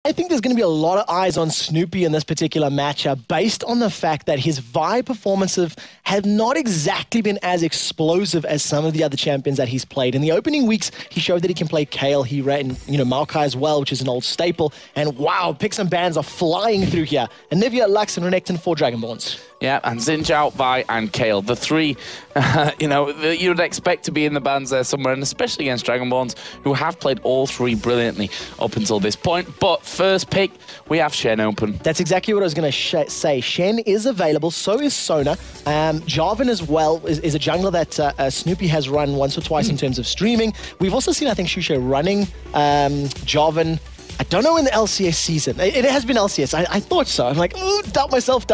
I think there's going to be a lot of eyes on Snoopy in this particular matchup based on the fact that his Vi performances have not exactly been as explosive as some of the other champions that he's played. In the opening weeks, he showed that he can play Kayle. He ran, Maokai as well, which is an old staple. And wow, picks and bans are flying through here. Anivia, Lux, and Renekton for DragonBorrns. Yeah, and Xin, Vi, and Kayle. The three, you'd expect to be in the bans there somewhere, and especially against DragonBorrns, who have played all three brilliantly up until this point. But first pick, we have Shen open. That's exactly what I was going to say. Shen is available, so is Sona. Jarvan as well is a jungler that Snoopy has run once or twice in terms of streaming. We've also seen, I think, Shusha running Jarvan. I don't know in the LCS season. It has been LCS. I thought so. I'm like, oh, doubt myself.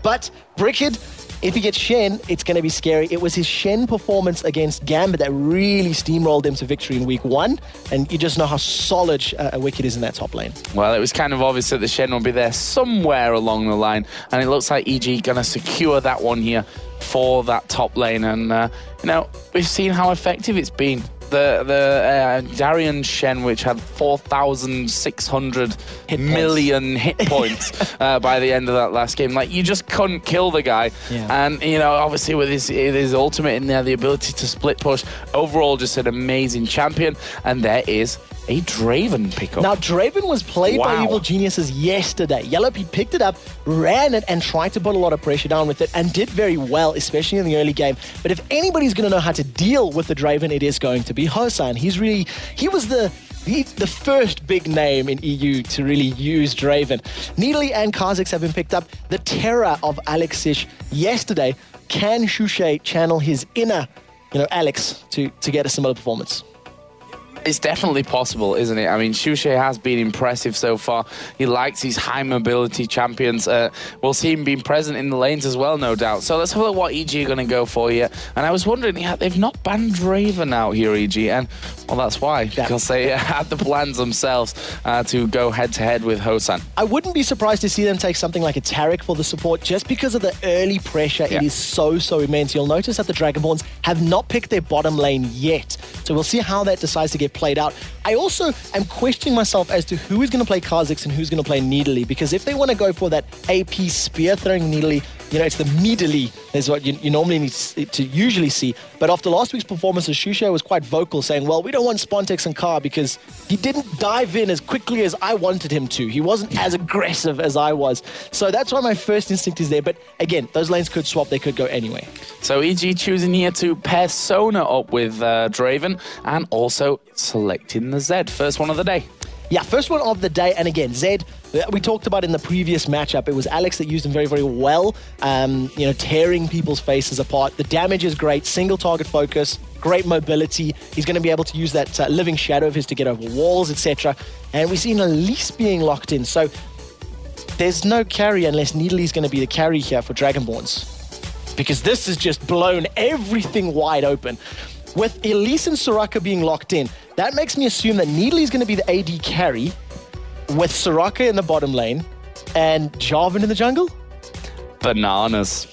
But Brickhead, if he gets Shen, it's going to be scary. It was his Shen performance against Gambit that really steamrolled him to victory in week 1. And you just know how solid Wicked is in that top lane. Well, it was kind of obvious that the Shen will be there somewhere along the line. And it looks like EG going to secure that one here for that top lane. And, we've seen how effective it's been. The Darien Shen, which had 4,600 million hit points by the end of that last game. Like, you just couldn't kill the guy. Yeah. And, obviously with his ultimate in there, the ability to split push, overall just an amazing champion. And there is a Draven pickup. Now, Draven was played by Evil Geniuses yesterday. YellowPete picked it up, ran it, and tried to put a lot of pressure down with it, and did very well, especially in the early game. But if anybody's going to know how to deal with the Draven, it is going to be Hosan. He was the first big name in EU to really use Draven. Needly and Kha'Zix have been picked up. The terror of Alexish yesterday. Can Shusha channel his inner, Alex to get a similar performance? It's definitely possible, isn't it? I mean, Shusha has been impressive so far. He likes these high mobility champions. We'll see him being present in the lanes as well, no doubt. So let's have a look what EG are going to go for here. And I was wondering, they've not banned Draven out here, EG, and well, that's why, because they had the plans themselves to go head-to-head with Hosan. I wouldn't be surprised to see them take something like a Taric for the support, just because of the early pressure. It is so immense. You'll notice that the DragonBorrns have not picked their bottom lane yet. So we'll see how that decides to get played out. I also am questioning myself as to who is going to play Kha'Zix and who's going to play Needly, because if they want to go for that AP spear-throwing Needly, it's the Meadly is what you normally need to usually see. But after last week's performances, Shusha was quite vocal, saying, well, we don't want Spontex and Ka because he didn't dive in as quickly as I wanted him to. He wasn't as aggressive as I was. So that's why my first instinct is there. But again, those lanes could swap. They could go anyway. So EG choosing here to pair Sona up with Draven and also selecting the Zed. First one of the day. Yeah, first one of the day. And again, Zed, we talked about in the previous matchup. It was Alex that used him very, very well, tearing people's faces apart. The damage is great, single target focus, great mobility. He's going to be able to use that living shadow of his to get over walls, etc. And we've seen Elise being locked in. So there's no carry unless Needly's going to be the carry here for DragonBorrns, because this has just blown everything wide open. With Elise and Soraka being locked in, that makes me assume that Needly is going to be the AD carry with Soraka in the bottom lane and Jarvan in the jungle? Bananas.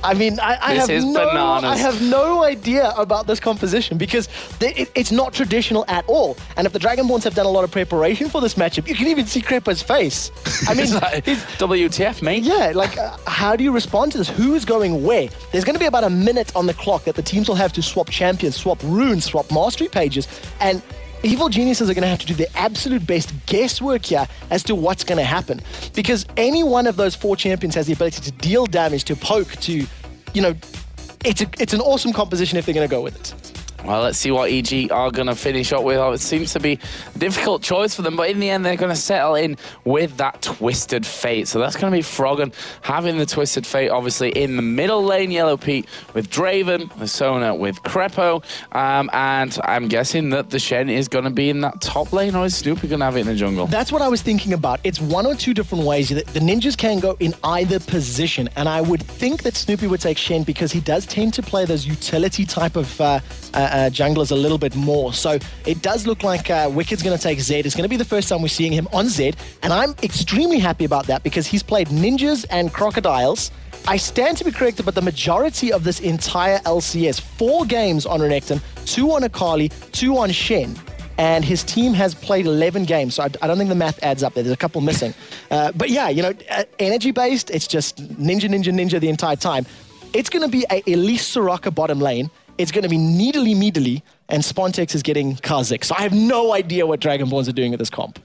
I mean, I have no idea about this composition because it's not traditional at all. And if the DragonBorrns have done a lot of preparation for this matchup, you can even see Crepa's face. I mean, WTF, mate? Yeah, how do you respond to this? Who is going where? There's going to be about a minute on the clock that the teams will have to swap champions, swap runes, swap mastery pages, and Evil Geniuses are going to have to do their absolute best guesswork here as to what's going to happen. Because any one of those 4 champions has the ability to deal damage, to poke, to, it's an awesome composition if they're going to go with it. Well, let's see what EG are going to finish up with. It seems to be a difficult choice for them, but in the end, they're going to settle in with that Twisted Fate. So that's going to be Froggen having the Twisted Fate, obviously, in the middle lane. YellowPete with Draven, with Sona with Crepo, and I'm guessing that the Shen is going to be in that top lane, or is Snoopy going to have it in the jungle? That's what I was thinking about. It's one or two different ways. The ninjas can go in either position, and I would think that Snoopy would take Shen because he does tend to play those utility type of junglers a little bit more. So it does look like Wicked's going to take Zed. It's going to be the first time we're seeing him on Zed, and I'm extremely happy about that because he's played ninjas and crocodiles. I stand to be corrected, but the majority of this entire LCS, 4 games on Renekton, 2 on Akali, 2 on Shen, and his team has played 11 games, so I don't think the math adds up there. There's a couple missing. But yeah, you know, energy-based, it's just ninja the entire time. It's going to be a Elise Soraka bottom lane. It's going to be Needly, and Spontex is getting Kazik. So I have no idea what DragonBorrns are doing at this comp.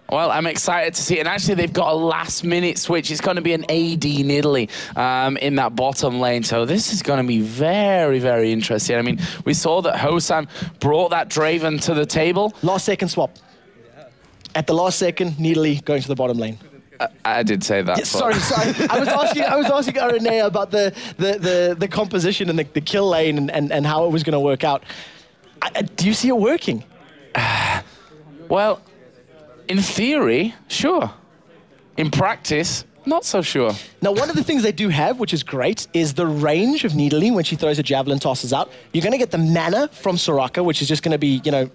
Well, I'm excited to see it. And actually, they've got a last-minute switch. It's going to be an AD Nidalee in that bottom lane. So this is going to be very, very interesting. I mean, we saw that Hosan brought that Draven to the table. Last second swap. At the last second, Nidalee going to the bottom lane. I did say that. Yeah, sorry. I was asking Aranea about the composition and the kill lane and how it was going to work out. Do you see it working? Well, in theory, sure. In practice, not so sure. Now, one of the things they do have, which is great, is the range of Nidalee when she throws a javelin, tosses out. You're going to get the mana from Soraka, which is just going to be, you know,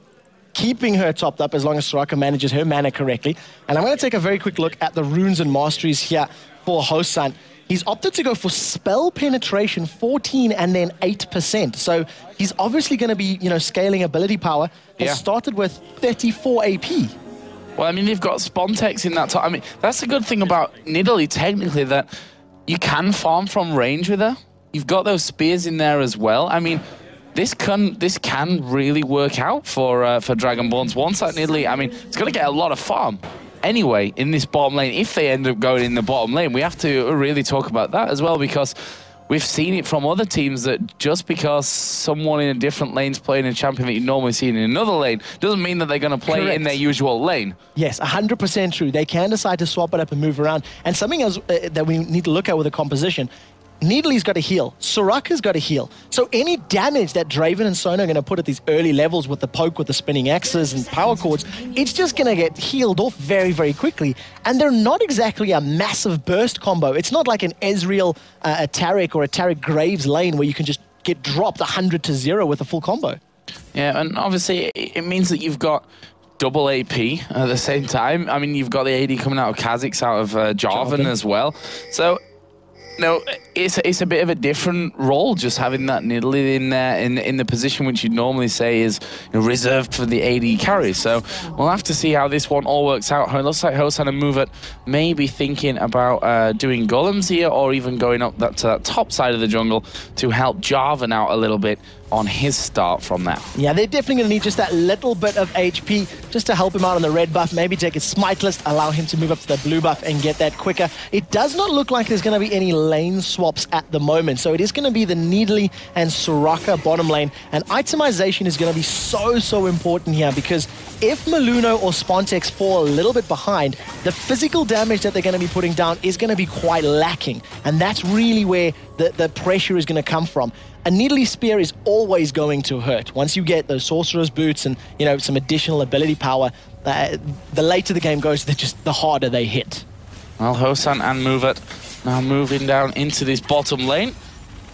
keeping her topped up as long as Soraka manages her mana correctly. And I'm going to take a very quick look at the runes and masteries here for Hosan. He's opted to go for spell penetration 14 and then 8%. So he's obviously going to be, you know, scaling ability power. He started with 34 AP. Well, I mean, they've got Spontex in that top. I mean, that's the good thing about Nidalee, technically, that you can farm from range with her. You've got those spears in there as well. I mean, this can really work out for DragonBorrns. Once that Nidalee, I mean, it's going to get a lot of farm anyway in this bottom lane. If they end up going in the bottom lane, we have to really talk about that as well, because we've seen it from other teams that just because someone in a different lane's playing a champion that you normally see in another lane doesn't mean that they're going to play in their usual lane. Yes, 100% true. They can decide to swap it up and move around. And something else that we need to look at with the composition, Nidalee's got to heal. Soraka's got to heal. So any damage that Draven and Sona are going to put at these early levels with the poke, with the spinning axes and power chords, it's just going to get healed off very, very quickly. And they're not exactly a massive burst combo. It's not like an Ezreal, a Taric, or a Taric Graves lane where you can just get dropped 100-0 with a full combo. Yeah, and obviously it means that you've got double AP at the same time. I mean, you've got the AD coming out of Kha'Zix, out of Jarvan as well. So no, it's a bit of a different role just having that Nidalee in there in the position which you'd normally say is, you know, reserved for the AD carry. So we'll have to see how this one all works out. It looks like Hosan and Movet may be thinking about doing golems here, or even going up to that top side of the jungle to help Jarvan out a little bit on his start from that. Yeah, they're definitely going to need just that little bit of HP just to help him out on the red buff. Maybe take his smite list, allow him to move up to the blue buff and get that quicker. It does not look like there's going to be any lane swaps at the moment. So it is going to be the Nidalee and Soraka bottom lane. And itemization is going to be so important here, because if Maluno or Spontex fall a little bit behind, the physical damage that they're going to be putting down is going to be quite lacking. And that's really where the pressure is going to come from. A Nidalee spear is always going to hurt. Once you get those sorcerer's boots and, you know, some additional ability power, the later the game goes, the harder they hit. Well, Hosan and Movet now moving down into this bottom lane.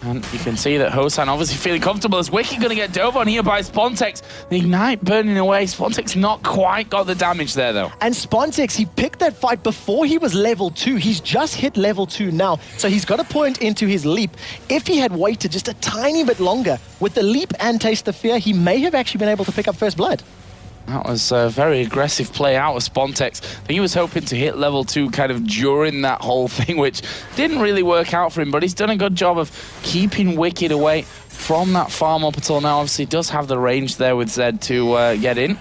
And you can see that Hosan obviously feeling comfortable as Wicked going to get dove on here by Spontex. The Ignite burning away. Spontex not quite got the damage there, though. And Spontex, he picked that fight before he was level 2. He's just hit level 2 now. So he's got a point into his leap. If he had waited just a tiny bit longer, with the leap and Taste the Fear, he may have actually been able to pick up first blood. That was a very aggressive play out of Spontex. I think he was hoping to hit level 2 kind of during that whole thing, which didn't really work out for him, but he's done a good job of keeping Wicked away from that farm up until now. Obviously, he does have the range there with Zed to get in.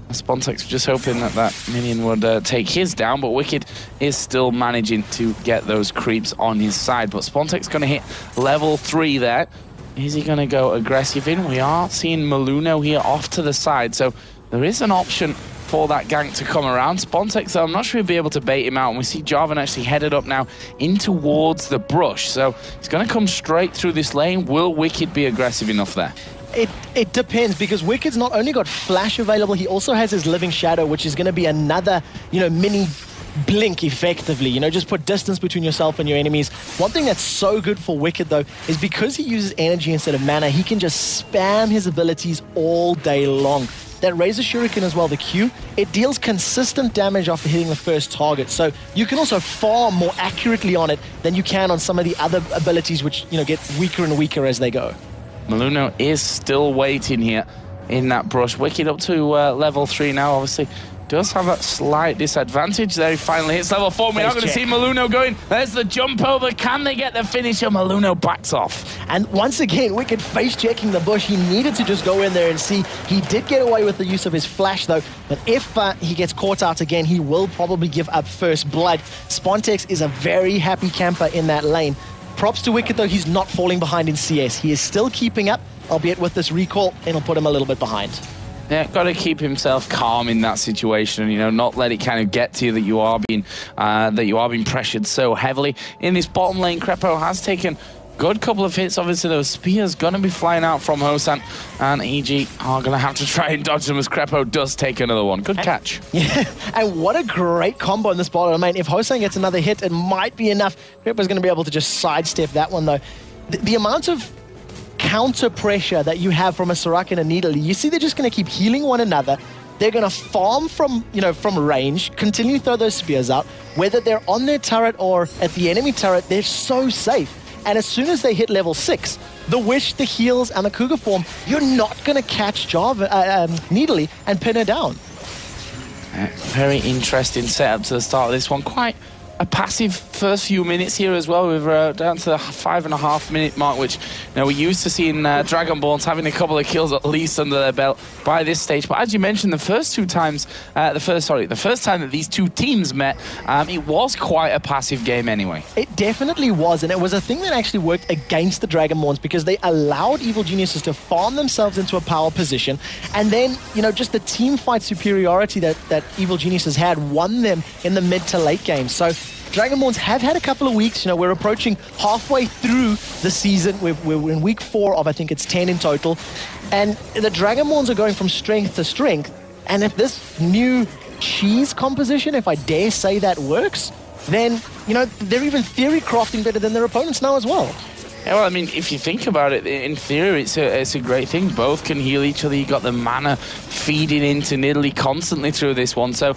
Spontex was just hoping that minion would take his down, but Wicked is still managing to get those creeps on his side. But Spontex going to hit level 3 there. Is he going to go aggressive in? We are seeing Maluno here off to the side, so there is an option for that gank to come around. Spontex, though, I'm not sure he'll be able to bait him out. And we see Jarvan actually headed up now in towards the brush. So he's going to come straight through this lane. Will Wicked be aggressive enough there? It depends, because Wicked's not only got Flash available, he also has his Living Shadow, which is going to be another, you know, mini blink effectively. You know, just put distance between yourself and your enemies. One thing that's so good for Wicked, though, is because he uses energy instead of mana, he can just spam his abilities all day long. That Razor Shuriken as well, the Q, it deals consistent damage after hitting the first target. So you can also farm more accurately on it than you can on some of the other abilities, which, you know, get weaker and weaker as they go. Maluno is still waiting here in that brush. Wicked up to level 3 now, obviously. Does have that slight disadvantage there. He finally hits level 4. We're not going to see Maluno going. There's the jump over. Can they get the finisher? Maluno backs off. And once again, Wicked face checking the bush. He needed to just go in there and see. He did get away with the use of his flash, though. But if he gets caught out again, he will probably give up first blood. Spontex is a very happy camper in that lane. Props to Wicked, though. He's not falling behind in CS. He is still keeping up, albeit with this recall, and it'll put him a little bit behind. Yeah, got to keep himself calm in that situation, you know, not let it kind of get to you that you are being pressured so heavily. In this bottom lane, Crepo has taken a good couple of hits. Obviously, those spears going to be flying out from Hosan, and EG are going to have to try and dodge them as Crepo does take another one. Good catch. Yeah, and what a great combo in this bottom lane. If Hosan gets another hit, it might be enough. Crepo's going to be able to just sidestep that one, though. The amount of counter pressure that you have from a Soraka and a Needle, you see they're just going to keep healing one another. They're going to farm from range, continue to throw those spears out. Whether they're on their turret or at the enemy turret, they're so safe. And as soon as they hit level 6, the Wish, the heals, and the Cougar form, you're not going to catch Needly and pin her down. Very interesting setup to the start of this one. Quite a passive first few minutes here as well. We're down to the 5.5 minute mark, which we're used to seeing DragonBorrns having a couple of kills at least under their belt by this stage. But as you mentioned, the first time that these two teams met, it was quite a passive game anyway. It definitely was, and it was a thing that actually worked against the DragonBorrns because they allowed Evil Geniuses to farm themselves into a power position, and then just the team fight superiority that Evil Geniuses had won them in the mid to late game. So DragonBorrns have had a couple of weeks. We're approaching halfway through the season. We're in week 4 of, I think it's 10 in total. And the DragonBorns are going from strength to strength. And if this new cheese composition, if I dare say that, works, then, they're even theory crafting better than their opponents now as well. Yeah, well, I mean, if you think about it, in theory, it's a great thing. Both can heal each other. You got the mana feeding into Nidalee constantly through this one. So,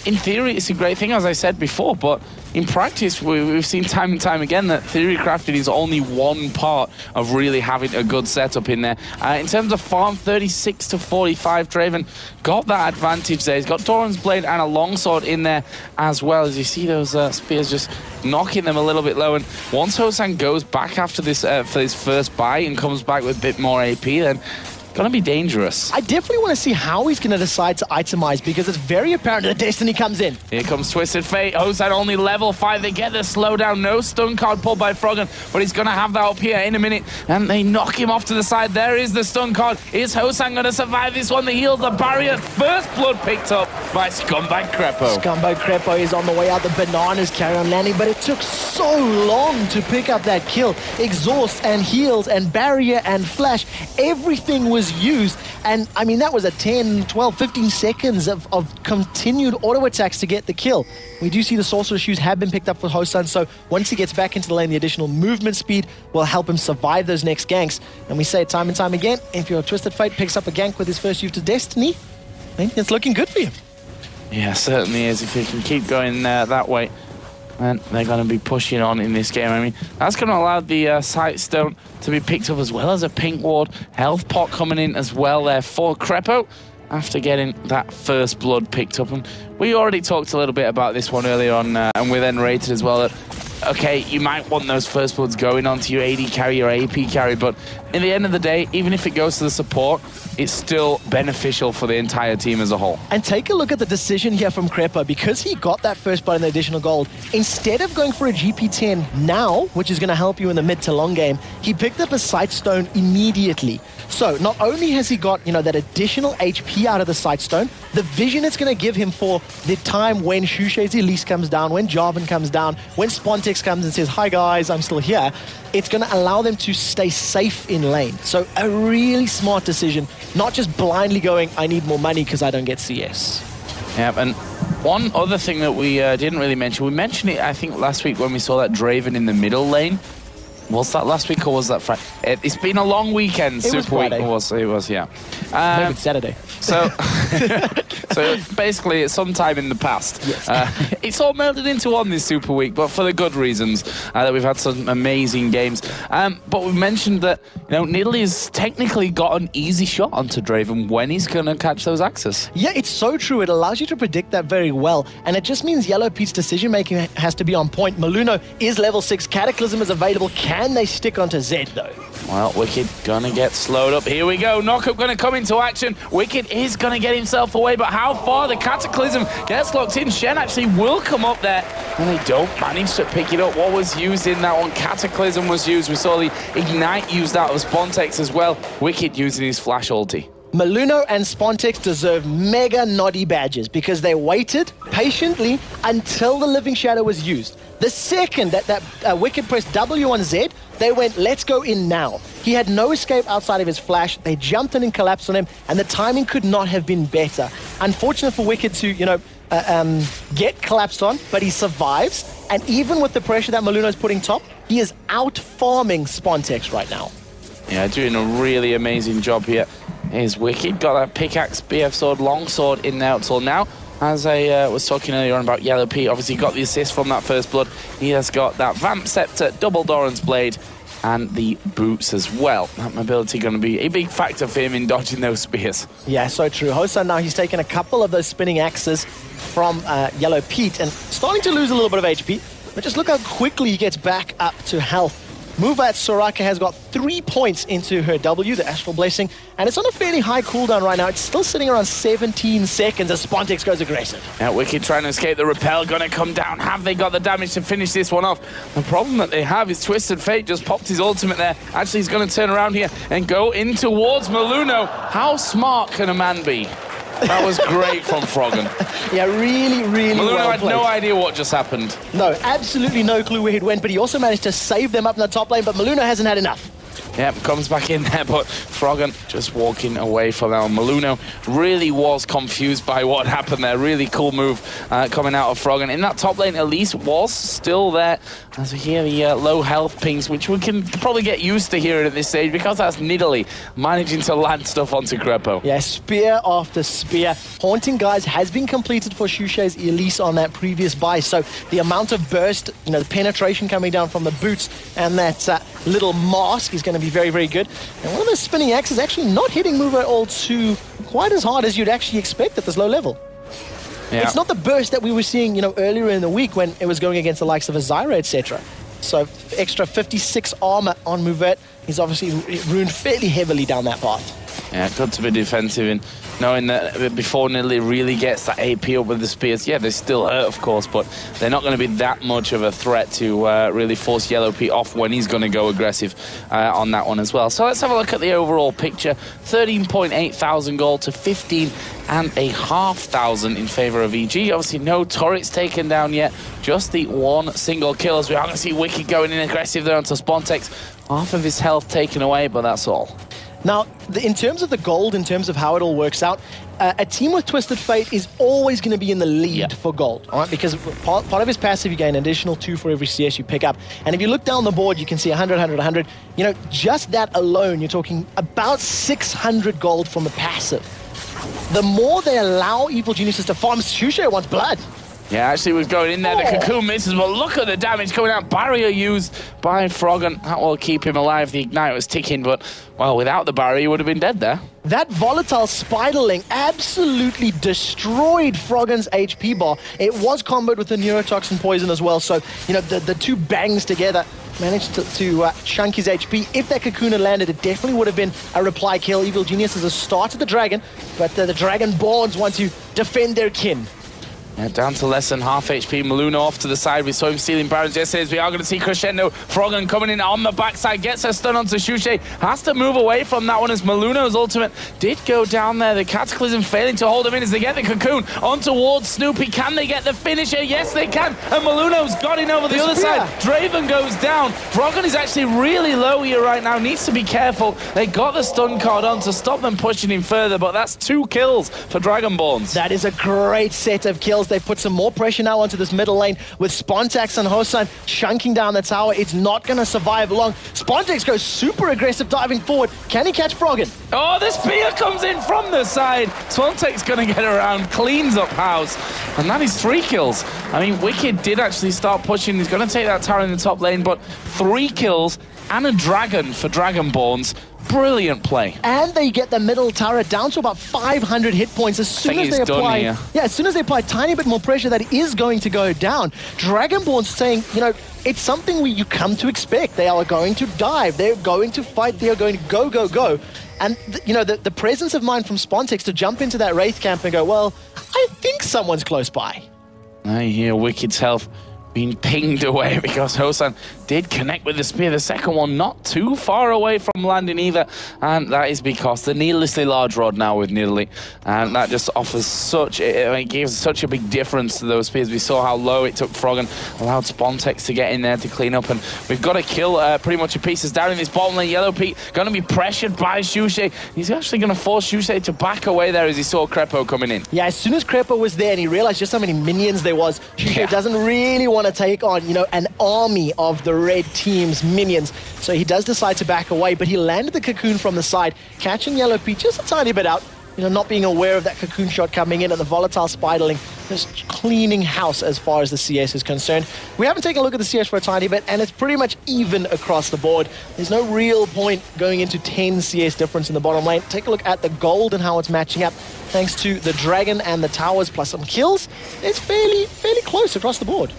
in theory, it's a great thing, as I said before. But in practice, we've seen time and time again that theory crafting is only one part of really having a good setup in there. In terms of farm, 36 to 45, Draven got that advantage there. He's got Doran's Blade and a longsword in there as well. As you see those spears just knocking them a little bit low. And once Hosan goes back after this for his first buy and comes back with a bit more AP, then gonna be dangerous. I definitely want to see how he's gonna decide to itemize, because it's very apparent that Destiny comes in. Here comes Twisted Fate. Hosan only level 5. They get the slowdown. No stun card pulled by Froggen, but he's gonna have that up here in a minute. And they knock him off to the side. There is the stun card. Is Hosan gonna survive this one? The heal, the barrier. First blood picked up by Scumbag Crepo. Scumbag Crepo is on the way out. The bananas carry on landing, but it took so long to pick up that kill. Exhaust and heals and barrier and flash. Everything was used, and I mean that was a 10, 12, 15 seconds of continued auto attacks to get the kill. We do see the Sorcerer Shoes have been picked up for Hosan, so once he gets back into the lane, the additional movement speed will help him survive those next ganks. And we say it time and time again, if your Twisted Fate picks up a gank with his first use to Destiny, then it's looking good for you. Yeah, certainly is. If he can keep going that way, and they're going to be pushing on in this game. I mean, that's going to allow the Sightstone to be picked up, as well as a Pink Ward. Health Pot coming in as well there for Crepo after getting that first blood picked up. And we already talked a little bit about this one earlier on, and we then rated as well that, okay, you might want those first bloods going onto your AD carry or AP carry, but in the end of the day, even if it goes to the support, it's still beneficial for the entire team as a whole. And take a look at the decision here from Crepo. Because he got that first blood in the additional gold, instead of going for a GP10 now, which is going to help you in the mid to long game, he picked up a Sightstone immediately. So not only has he got, that additional HP out of the Sightstone, the vision it's going to give him for the time when Shushae's Elise comes down, when Jarvan comes down, when Spontex comes and says, hi guys, I'm still here, it's going to allow them to stay safe in lane. So a really smart decision, not just blindly going, I need more money because I don't get CS. Yeah, and one other thing that we didn't really mention, we mentioned it, I think, last week when we saw that Draven in the middle lane. Was that last week or was that Friday? It's been a long weekend. It was Friday. It was, yeah. Maybe it's Saturday. So, So basically, it's sometime in the past. Yes. It's all melded into one this Super Week, but for the good reasons that we've had some amazing games. But we mentioned that Nidalee technically got an easy shot onto Draven when he's going to catch those axes. Yeah, it's so true. It allows you to predict that very well, and it just means Yellow Pete's decision-making has to be on point. Maluno is level 6. Cataclysm is available. Can they stick onto Zed, though? Well, Wicked gonna get slowed up. Here we go. Knockup gonna come into action. Wicked is gonna get himself away, but how far? The Cataclysm gets locked in. Shen actually will come up there, and they don't manage to pick it up. What was used in that one? Cataclysm was used. We saw the Ignite used out of Spontex as well. Wicked using his flash ulti. Maluno and Spontex deserve mega noddy badges because they waited patiently until the Living Shadow was used. The second that Wicked pressed W on Zed, they went, let's go in now. He had no escape outside of his flash. They jumped in and collapsed on him, and the timing could not have been better. Unfortunate for Wicked to, get collapsed on, but he survives. And even with the pressure that Maluno's putting top, he is out-farming Spontex right now. Yeah, doing a really amazing job here. Here's Wicked, got that pickaxe, BF sword, long sword in there until now. As I was talking earlier on about Yellow Pete, obviously got the assist from that first blood. He has got that Vamp Scepter, double Doran's Blade, and the boots as well. That mobility going to be a big factor for him in dodging those spears. Yeah, so true. Hosan now, he's taken a couple of those spinning axes from Yellow Pete and starting to lose a little bit of HP. But just look how quickly he gets back up to health. Muvat Soraka has got 3 points into her W, the Astral Blessing, and it's on a fairly high cooldown right now. It's still sitting around 17 seconds as Spontex goes aggressive. Yeah, Wicked trying to escape the repel, gonna come down. Have they got the damage to finish this one off? The problem that they have is Twisted Fate just popped his ultimate there. Actually, he's gonna turn around here and go in towards Maluno. How smart can a man be? That was great from Froggen. Yeah, really, really Maluno well had played. no idea what just happened. No, absolutely no clue where he'd went, but he also managed to save them up in the top lane, but Maluno hasn't had enough. Yep, comes back in there, but Froggen just walking away from that one. Maluno really was confused by what happened there. Really cool move coming out of Froggen. In that top lane, Elise was still there. As we hear the low health pings, which we can probably get used to hearing at this stage because that's Nidalee managing to land stuff onto Greppo. Yeah, spear after spear. Haunting Guys has been completed for Shushe's Elise on that previous buy, so the amount of burst, the penetration coming down from the boots and that little mask is going to be very, very good. And one of those spinning axes actually not hitting Muvo all too quite as hard as you'd actually expect at this low level. Yeah. It's not the burst that we were seeing, earlier in the week when it was going against the likes of a Zyra, etc. So extra 56 armor on Muvet. He's obviously ruined fairly heavily down that path. Yeah, good to be defensive and knowing that before Nidalee really gets that AP up with the spears. Yeah, they still hurt, of course, but they're not going to be that much of a threat to really force Yellow Pete off when he's going to go aggressive on that one as well. So let's have a look at the overall picture. 13.8 thousand gold to 15,500 in favor of EG. Obviously, no turrets taken down yet. Just the one single kill as we are going to see Wicked going in aggressive there onto Spontex. Half of his health taken away, but that's all. Now, in terms of the gold, in terms of how it all works out, a team with Twisted Fate is always going to be in the lead for gold, all right? Because part of his passive, you gain an additional 2 for every CS you pick up. And if you look down the board, you can see 100, 100, 100. Just that alone, you're talking about 600 gold from the passive. The more they allow Evil Geniuses to farm, Shushe wants blood. Yeah, actually was going in there. The cocoon misses, but look at the damage coming out. Barrier used by Froggen. That will keep him alive. The Ignite was ticking, but, well, without the barrier, he would have been dead there. That volatile Spiderling absolutely destroyed Froggen's HP bar. It was comboed with the Neurotoxin Poison as well, so, the two bangs together managed to chunk his HP. If that cocoon had landed, it definitely would have been a reply kill. Evil Genius has started the Dragon, but the DragonBorrns want to defend their kin. Yeah, down to less than half HP. Maluno off to the side. We saw him stealing Barons yesterday. We are going to see Crescendo. Froggen coming in on the backside. Gets a stun onto Shushe. Has to move away from that one as Maluno's ultimate did go down there. The Cataclysm failing to hold him in as they get the cocoon on towards Snoopy. Can they get the finisher? Yes, they can. And Maluno's got in over the other side. Draven goes down. Froggen is actually really low here right now. Needs to be careful. They got the stun card on to stop them pushing him further, but that's 2 kills for DragonBorrns. That is a great set of kills. kills. They put some more pressure now onto this middle lane with Spontax and Hosan chunking down the tower. It's not going to survive long. Spontax goes super aggressive, diving forward. Can he catch Froggen? Oh, the spear comes in from the side. Spontax going to get around, cleans up House, and that is 3 kills. I mean, Wicked did actually start pushing. He's going to take that tower in the top lane, but 3 kills and a dragon for DragonBorrns. Brilliant play. And they get the middle turret down to about 500 hit points as soon as they apply. Yeah, as soon as they apply a tiny bit more pressure, that is going to go down. DragonBorrns saying, you know, it's something you come to expect. They are going to dive. They're going to fight. They are going to go, go, go. And, you know, the presence of mind from Spontax to jump into that Wraith camp and go, well, I think someone's close by. I hear Wicked's health being pinged away because Hosan did connect with the spear. The second one not too far away from landing either, and that is because the needlessly large rod now with Nidalee, and that just offers such, it gives such a big difference to those spears. We saw how low it took Froggen, allowed Spontax to get in there to clean up, and we've got to kill pretty much your pieces down in this bottom lane. Yellow Pete going to be pressured by Shushe. He's actually going to force Shushe to back away there as he saw Crepo coming in. Yeah, as soon as Crepo was there and he realized just how many minions there was, Shushe doesn't really want to take on, you know, an army of the red team's minions. So he does decide to back away, but he landed the cocoon from the side, catching Yellow Pete just a tiny bit out, you know, not being aware of that cocoon shot coming in and the volatile spiderling just cleaning house as far as the CS is concerned. We haven't taken a look at the CS for a tiny bit, and it's pretty much even across the board. There's no real point going into 10 CS difference in the bottom lane. Take a look at the gold and how it's matching up. Thanks to the dragon and the towers plus some kills, it's fairly close across the board.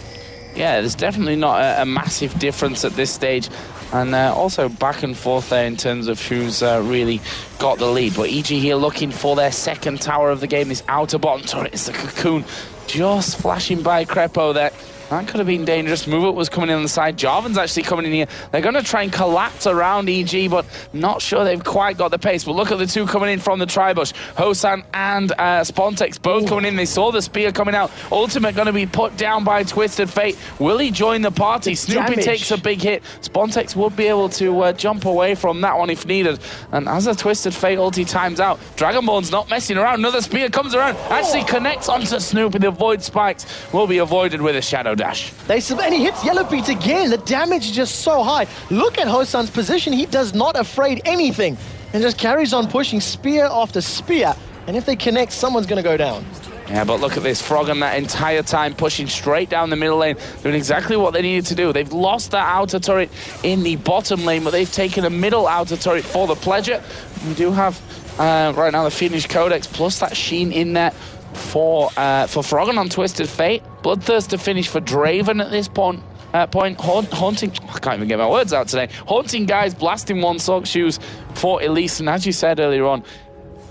Yeah, there's definitely not a massive difference at this stage. And also back and forth there in terms of who's really got the lead. But EG here looking for their second tower of the game, this outer bottom turret. It's the cocoon just flashing by Crepo there. That could have been dangerous. Movement was coming in on the side. Jarvan's actually coming in here. They're going to try and collapse around EG, but not sure they've quite got the pace. But look at the two coming in from the Tribush. Hosan and Spontax both coming in. They saw the spear coming out. Ultimate going to be put down by Twisted Fate. Will he join the party? Snoopy takes a big hit. Spontax would be able to jump away from that one if needed. And as a Twisted Fate ulti times out, DragonBorrns not messing around. Another spear comes around. Actually connects onto Snoopy. The void spikes will be avoided with a shadow dash. And he hits Yellow Pete again. The damage is just so high. Look at Hosan's position. He does not afraid anything and just carries on pushing spear after spear. And if they connect, someone's going to go down. Yeah, but look at this. Froggen that entire time pushing straight down the middle lane, doing exactly what they needed to do. They've lost that outer turret in the bottom lane, but they've taken a middle outer turret for the pleasure. We do have right now the Fiendish Codex plus that Sheen in there for Froggen on Twisted Fate. Bloodthirst to finish for Draven at this point. Haunting, I can't even get my words out today. Haunting guys, blasting one sock shoes for Elise. And as you said earlier on,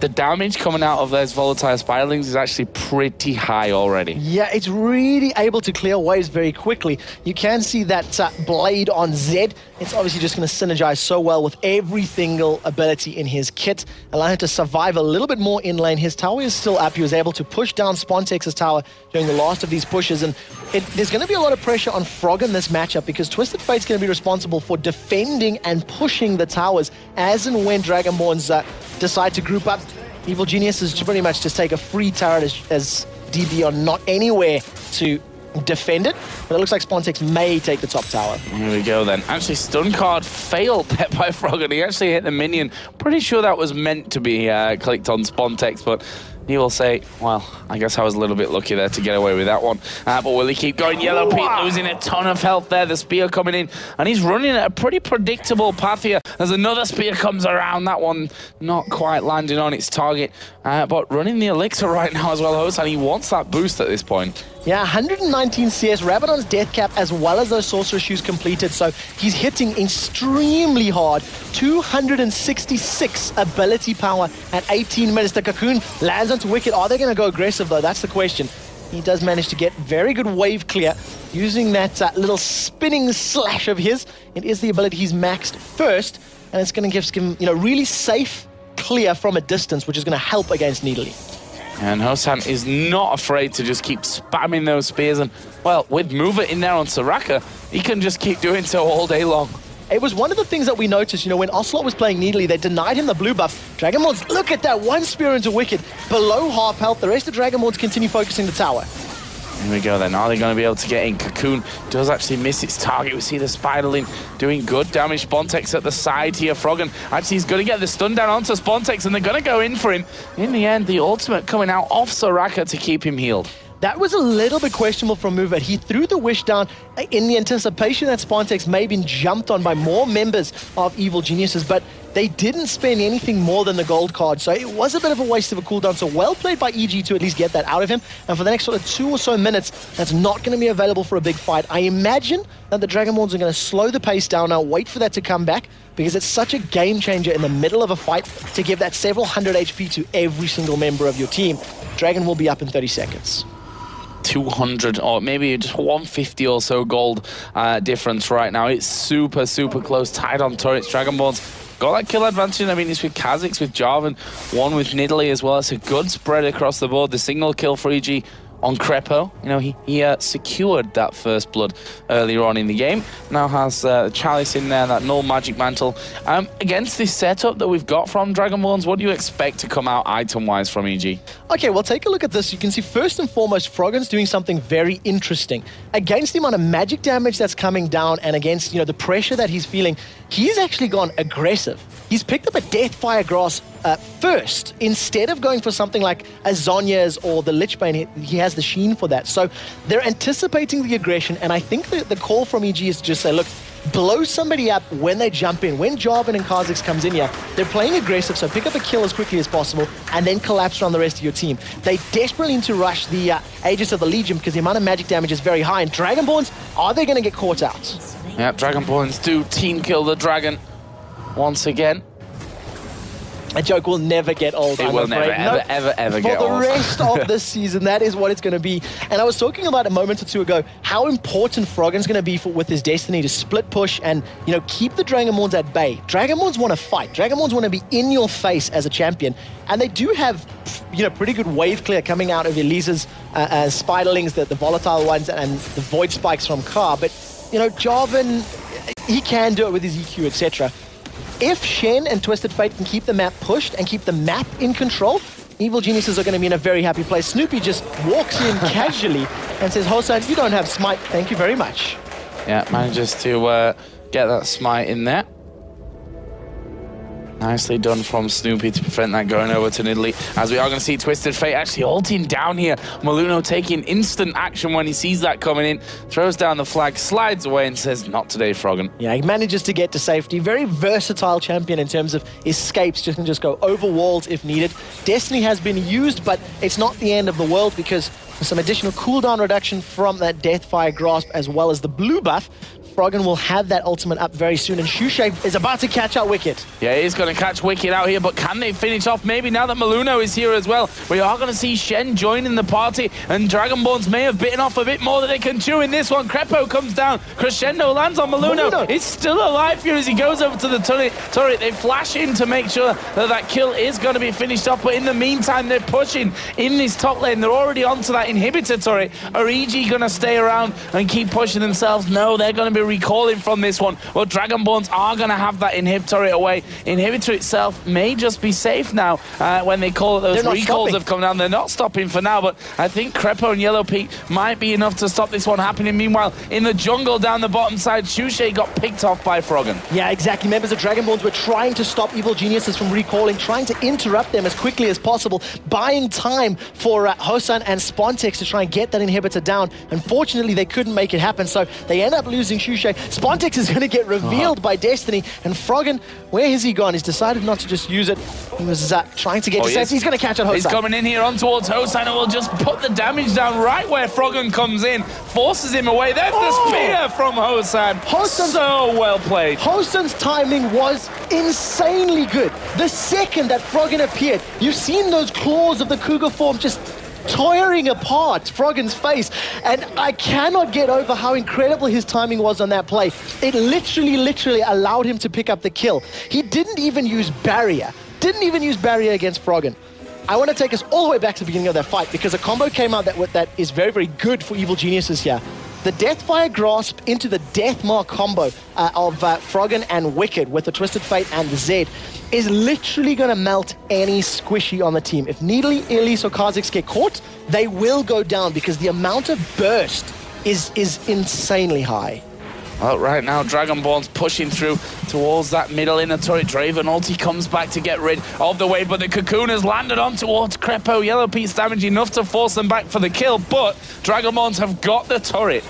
the damage coming out of those volatile spiralings is actually pretty high already. Yeah, it's really able to clear waves very quickly. You can see that blade on Zed. It's obviously just going to synergize so well with every single ability in his kit, allowing him to survive a little bit more in lane. His tower is still up. He was able to push down Spontax's tower during the last of these pushes, and there's going to be a lot of pressure on Froggen in this matchup because Twisted Fate's going to be responsible for defending and pushing the towers as and when DragonBorrns decide to group up. Evil Geniuses pretty much just take a free turret as DB are not anywhere to defend it, but it looks like Spontax may take the top tower. Here we go then. Actually, stun card failed there by Froggen. He actually hit the minion. Pretty sure that was meant to be clicked on Spontax, but he will say, well, I guess I was a little bit lucky there to get away with that one. But will he keep going? Yellow Pete losing a ton of health there. The spear coming in, and he's running at a pretty predictable path here. As another spear comes around, that one not quite landing on its target. But running the elixir right now as well, Hosan. He wants that boost at this point. Yeah, 119 CS, Rabadon's death cap, as well as those sorcerer shoes completed, so he's hitting extremely hard. 266 ability power at 18 minutes. The cocoon lands onto Wicked. Are they going to go aggressive, though? That's the question. He does manage to get very good wave clear using that little spinning slash of his. It is the ability he's maxed first, and it's going to give him, you know, really safe clear from a distance, which is going to help against Nidalee. And Hosan is not afraid to just keep spamming those spears. And, well, with Mover in there on Soraka, he can just keep doing so all day long. It was one of the things that we noticed, you know, when Ocelot was playing Nidalee, they denied him the blue buff. DragonBorrns, look at that, one spear into Wicked, below half health. The rest of DragonBorns continue focusing the tower. Here we go then. Are they going to be able to get in? Cocoon does actually miss its target. We see the Spiderling doing good damage. Spontex at the side here. Froggen actually is going to get the stun down onto Spontex, and they're going to go in for him. In the end, the ultimate coming out off Soraka to keep him healed. That was a little bit questionable from Mover. He threw the wish down in the anticipation that Spontex may have been jumped on by more members of Evil Geniuses, but they didn't spend anything more than the gold card, so it was a bit of a waste of a cooldown. So well played by EG to at least get that out of him, and for the next sort of 2 or so minutes, that's not going to be available for a big fight. I imagine that the DragonBorrns are going to slow the pace down now, wait for that to come back, because it's such a game changer in the middle of a fight to give that several hundred HP to every single member of your team. Dragon will be up in 30 seconds. 200 or maybe just 150 or so gold difference right now. It's super close, tied on turrets. DragonBorrns got that kill advantage. I mean, it's with Kha'Zix, with Jarvan, one with Nidalee as well. It's a good spread across the board. The single kill for EG on Crepo. You know, he secured that first blood earlier on in the game. Now has Chalice in there, that null magic mantle. Against this setup that we've got from DragonBorrns, what do you expect to come out item-wise from EG? Okay, well, take a look at this. You can see, first and foremost, Froggen's doing something very interesting. Against the amount of magic damage that's coming down and against, you know, the pressure that he's feeling, he's actually gone aggressive. He's picked up a Deathfire Grasp first, instead of going for something like a Zhonya's or the Lichbane. He has the Sheen for that. So they're anticipating the aggression, and I think the call from EG is to just say, look, blow somebody up when they jump in. When Jarvan and Kha'Zix comes in here, they're playing aggressive, so pick up a kill as quickly as possible and then collapse around the rest of your team. They desperately need to rush the Aegis of the Legion because the amount of magic damage is very high, and DragonBorrns, are they going to get caught out? Yeah, DragonBorrns do team kill the dragon once again. A joke will never get old. It will never, ever get old. For the rest of this season, that is what it's going to be. And I was talking about a moment or two ago how important Froggen's going to be with his destiny to split push and, you know, keep the DragonBorrns at bay. DragonBorrns want to fight. DragonBorrns want to be in your face as a champion. And they do have, you know, pretty good wave clear coming out of Elisa's Spiderlings, the volatile ones, and the Void Spikes from Ka. But, you know, Jarvan, he can do it with his EQ, etc. If Shen and Twisted Fate can keep the map pushed and keep the map in control, Evil Geniuses are going to be in a very happy place. Snoopy just walks in casually and says, Hosan, you don't have smite. Thank you very much. Yeah, manages to get that smite in there. Nicely done from Snoopy to prevent that going over to Nidalee. As we are going to see Twisted Fate actually ulting down here. Maluno taking instant action when he sees that coming in. Throws down the flag, slides away and says, not today, Froggen. Yeah, he manages to get to safety. Very versatile champion in terms of escapes. Just can just go over walls if needed. Destiny has been used, but it's not the end of the world because with some additional cooldown reduction from that Deathfire Grasp as well as the blue buff, Froggen will have that ultimate up very soon, and Shushay is about to catch out Wicked. Yeah, he's going to catch Wicked out here, but can they finish off? Maybe now that Maluno is here as well. We are going to see Shen joining the party, and DragonBorrns may have bitten off a bit more than they can chew in this one. Crepo comes down. Crescendo lands on Maluno. It's still alive here as he goes over to the turret. They flash in to make sure that that kill is going to be finished off, but in the meantime, they're pushing in this top lane. They're already onto that inhibitor turret. Are EG going to stay around and keep pushing themselves? No, they're going to be recalling from this one. Well, DragonBorrns are going to have that inhibitor away. Inhibitor itself may just be safe now when they call it. Those recalls have come down. They're not stopping for now, but I think Crepo and Yellow Peak might be enough to stop this one happening. Meanwhile, in the jungle down the bottom side, Shushay got picked off by Froggen. Yeah, exactly. Members of DragonBorrns were trying to stop Evil Geniuses from recalling, trying to interrupt them as quickly as possible, buying time for Hosan and Spontex to try and get that inhibitor down. Unfortunately, they couldn't make it happen, so they end up losing Shushay. Spontex is going to get revealed by Destiny, and Froggen, where has he gone? He's decided not to just use it. He was trying to get to safety. He's going to catch on Hosan. He's coming in here on towards Hosan, and will just put the damage down right where Froggen comes in, forces him away. There's the spear from Hosan. So well played. Hosan's timing was insanely good. The second that Froggen appeared, you've seen those claws of the cougar form just tearing apart Froggen's face, and I cannot get over how incredible his timing was on that play. It literally allowed him to pick up the kill. He didn't even use barrier. Against Froggen. I want to take us all the way back to the beginning of that fight because a combo came out that is very, very good for Evil Geniuses here. The Deathfire Grasp into the Deathmark combo of Froggen and Wicked with the Twisted Fate and the Zed is literally going to melt any squishy on the team. If Needly, Elise, or Kha'Zix get caught, they will go down because the amount of burst is insanely high. Well, right now, DragonBorrns pushing through towards that middle inner turret. Draven ulti comes back to get rid of the wave, but the Cocoon has landed on towards Crepo. Yellow Pete's damage enough to force them back for the kill, but DragonBorrns have got the turret.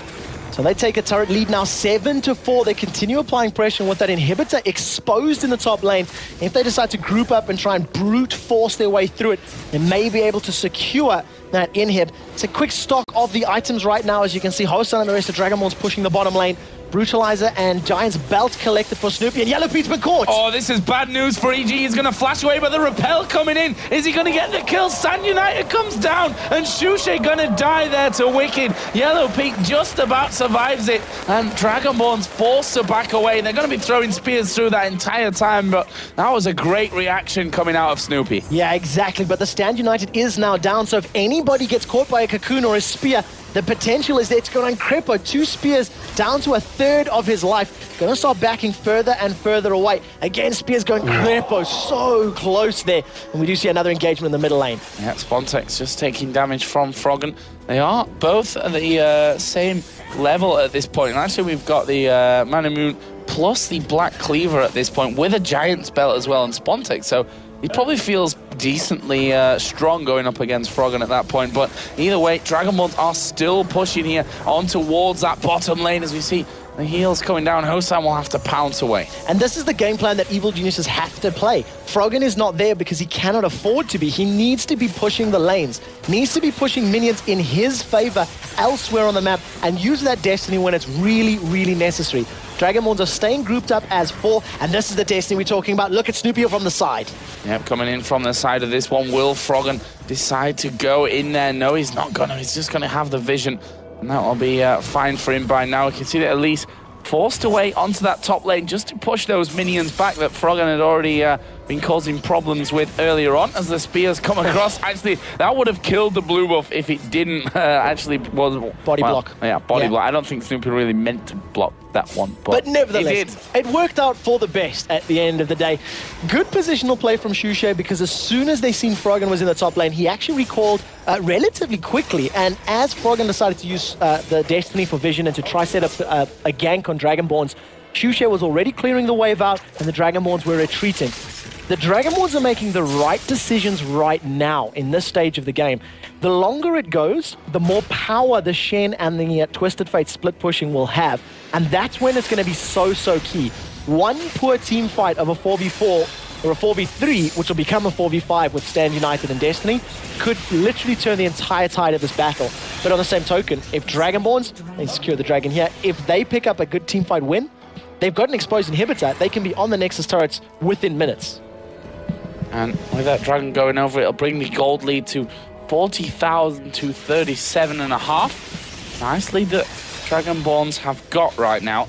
So they take a turret lead now 7-4. They continue applying pressure with that inhibitor exposed in the top lane. If they decide to group up and try and brute force their way through it, they may be able to secure that inhib. It's a quick stock of the items right now. As you can see, Hosan and the rest of DragonBorrns pushing the bottom lane. Brutalizer and Giant's Belt collected for Snoopy, and Yellow Pete's been caught. Oh, this is bad news for EG. He's going to flash away, but the repel coming in. Is he going to get the kill? Stand United comes down, and Shushe going to die there to Wicked. Yellow Pete just about survives it, and DragonBorrns forced to back away. They're going to be throwing spears through that entire time, but that was a great reaction coming out of Snoopy. Yeah, exactly, but the Stand United is now down, so if anybody gets caught by a Cocoon or a spear, the potential is there to go on Crepo. 2 spears down to a third of his life. Going to start backing further and further away. Again, spears going Crepo so close there. And we do see another engagement in the middle lane. Yeah, Spontex just taking damage from Froggen. They are both at the same level at this point. And actually, we've got the Manamoon plus the Black Cleaver at this point with a Giant's Belt as well and Spontex. So he probably feels decently strong going up against Froggen at that point. But either way, DragonBorrns are still pushing here on towards that bottom lane as we see the heals coming down. Hosan will have to pounce away. And this is the game plan that Evil Geniuses have to play. Froggen is not there because he cannot afford to be. He needs to be pushing the lanes, needs to be pushing minions in his favor elsewhere on the map and use that Destiny when it's really, really necessary. DragonBorrns are staying grouped up as 4, and this is the Destiny we're talking about. Look at Snoopy from the side. Yep, coming in from the side of this one. Will Froggen decide to go in there? No, he's not gonna. He's just gonna have the vision, and that'll be fine for him by now. We can see that Elise forced away onto that top lane just to push those minions back that Froggen had already been causing problems with earlier on as the spears come across. Actually, that would have killed the blue buff if it didn't actually was body block. Yeah, body block. I don't think Snoopy really meant to block that one, but nevertheless, it worked out for the best at the end of the day. Good positional play from Shushe because as soon as they seen Froggen was in the top lane, he actually recalled relatively quickly. And as Froggen decided to use the Destiny for vision and to try set up a gank on DragonBorrns, Shushe was already clearing the wave out and the DragonBorrns were retreating. The DragonBorrns are making the right decisions right now in this stage of the game. The longer it goes, the more power the Shen and the Twisted Fate split pushing will have. And that's when it's going to be so, so key. One poor team fight of a 4v4 or a 4v3, which will become a 4v5 with Stand United and Destiny, could literally turn the entire tide of this battle. But on the same token, if DragonBorrns, they secure the dragon here, if they pick up a good team fight win, they've got an exposed inhibitor, they can be on the Nexus turrets within minutes. And with that dragon going over, it'll bring the gold lead to 40,000 to 37.5. Nice lead that DragonBorrns have got right now.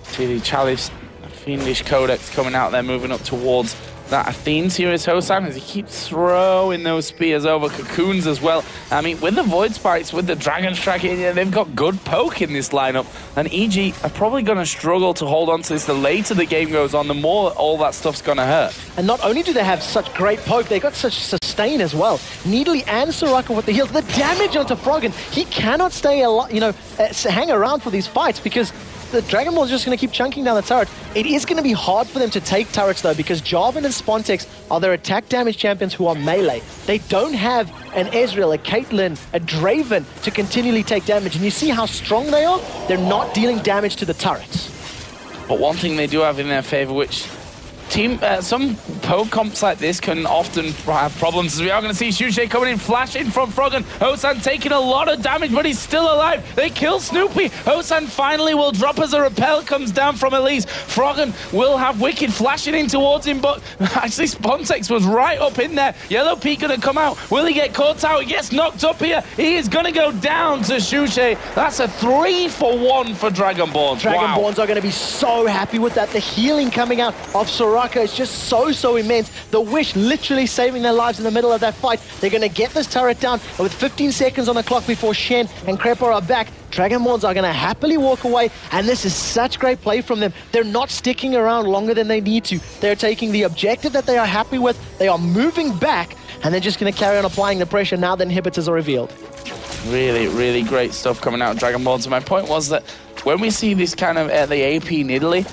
See the Chalice, Fiendish Codex coming out there, moving up towards that Athene series Hosan as he keeps throwing those spears over Cocoons as well. I mean, with the Void Spikes, with the Dragon Strike, they've got good poke in this lineup. And EG are probably going to struggle to hold on to this. The later the game goes on, the more all that stuff's going to hurt. And not only do they have such great poke, they got such sustain as well. Needly and Soraka with the heals. The damage onto Froggen, he cannot stay hang around for these fights because the DragonBorrns are just going to keep chunking down the turret. It is going to be hard for them to take turrets, though, because Jarvan and Spontex are their attack damage champions who are melee. They don't have an Ezreal, a Caitlyn, a Draven to continually take damage. And you see how strong they are? They're not dealing damage to the turrets. But one thing they do have in their favor, which some poke comps like this can often have problems, as we are going to see Shushe coming in, flashing from Froggen. Hosan taking a lot of damage, but he's still alive. They kill Snoopy. Hosan finally will drop as a repel comes down from Elise. Froggen will have Wicked flashing in towards him, but actually Spontex was right up in there. Yellow Peak going to come out. Will he get caught out? He gets knocked up here. He is going to go down to Shushe. That's a 3-for-1 for DragonBorrns. DragonBorrns are going to be so happy with that. The healing coming out of Soraka Soraka is just so immense. The Wish literally saving their lives in the middle of that fight. They're going to get this turret down, and with 15 seconds on the clock before Shen and Crepo are back, DragonBorrns are going to happily walk away, and this is such great play from them. They're not sticking around longer than they need to. They're taking the objective that they are happy with, they are moving back, and they're just going to carry on applying the pressure now the inhibitors are revealed. Really great stuff coming out of DragonBorrns. My point was that when we see this kind of at the AP in Italy,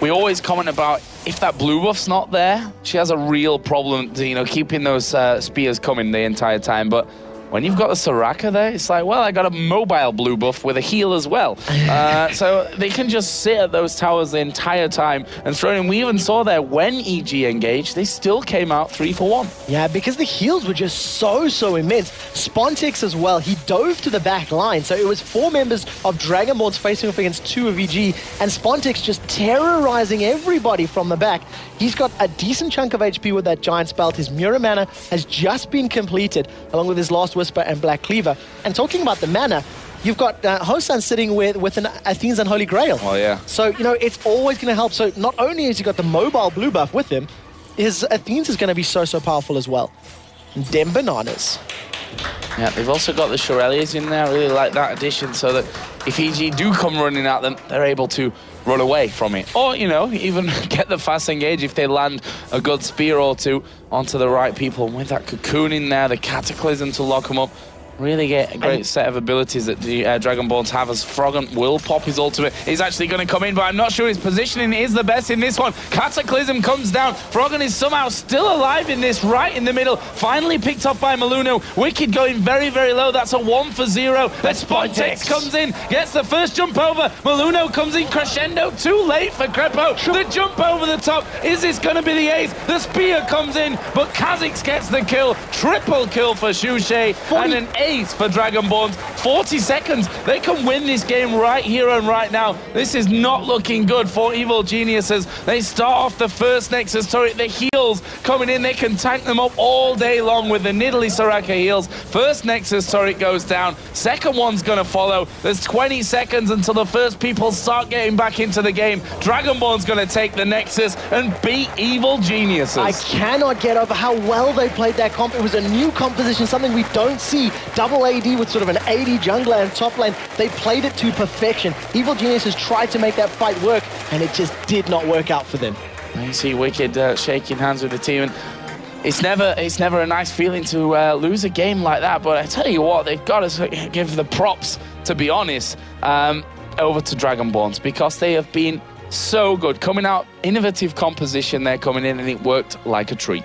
we always comment about if that blue buff's not there, she has a real problem, keeping those spears coming the entire time. But when you've got the Soraka there, it's like, well, I got a mobile blue buff with a heal as well. So they can just sit at those towers the entire time and throw in. We even saw there when EG engaged, they still came out 3 for 1. Yeah, because the heals were just so immense. Spontex as well, he dove to the back line. So it was 4 members of DragonBorrns facing off against 2 of EG, and Spontex just terrorizing everybody from the back. He's got a decent chunk of HP with that Giant's Belt. His Mirror Mana has just been completed, along with his Last Whisper and Black Cleaver. And talking about the mana, you've got Hosan sitting with an Athene's Unholy Grail. Oh, yeah. So, it's always going to help. So not only has he got the mobile blue buff with him, his Athene's is going to be so powerful as well. Dem bananas. Yeah, they've also got the Shurellias in there. I really like that addition, so that if EG do come running at them, they're able to run away from it. Or, even get the fast engage if they land a good spear or two onto the right people. And with that cocoon in there, the Cataclysm to lock them up, really get a great set of abilities that the DragonBorrns have, as Froggen will pop his ultimate. He's actually going to come in, but I'm not sure his positioning is the best in this one. Cataclysm comes down. Froggen is somehow still alive in this, right in the middle. Finally picked up by Maluno. Wicked going very low. That's a 1 for 0. Then Spontex comes in, gets the first jump over. Maluno comes in crescendo. Too late for Crepo. The jump over the top. Is this going to be the ace? The spear comes in, but Kha'Zix gets the kill. Triple kill for Shushay, and an ace for DragonBorrns. 40 seconds. They can win this game right here and right now. This is not looking good for Evil Geniuses. They start off the first Nexus turret. The heals coming in. They can tank them up all day long with the Nidalee Soraka heals. First Nexus turret goes down. Second one's going to follow. There's 20 seconds until the first people start getting back into the game. DragonBorrns going to take the Nexus and beat Evil Geniuses. I cannot get over how well they played that comp. It was a new composition, something we don't see. Double AD with sort of an AD jungler and top lane. They played it to perfection. Evil Geniuses tried to make that fight work, and it just did not work out for them. You see Wicked shaking hands with the team, and it's never a nice feeling to lose a game like that. But I tell you what, they've got to give the props, to be honest, over to DragonBorrns, because they have been so good. Coming out, innovative composition there coming in, and it worked like a treat.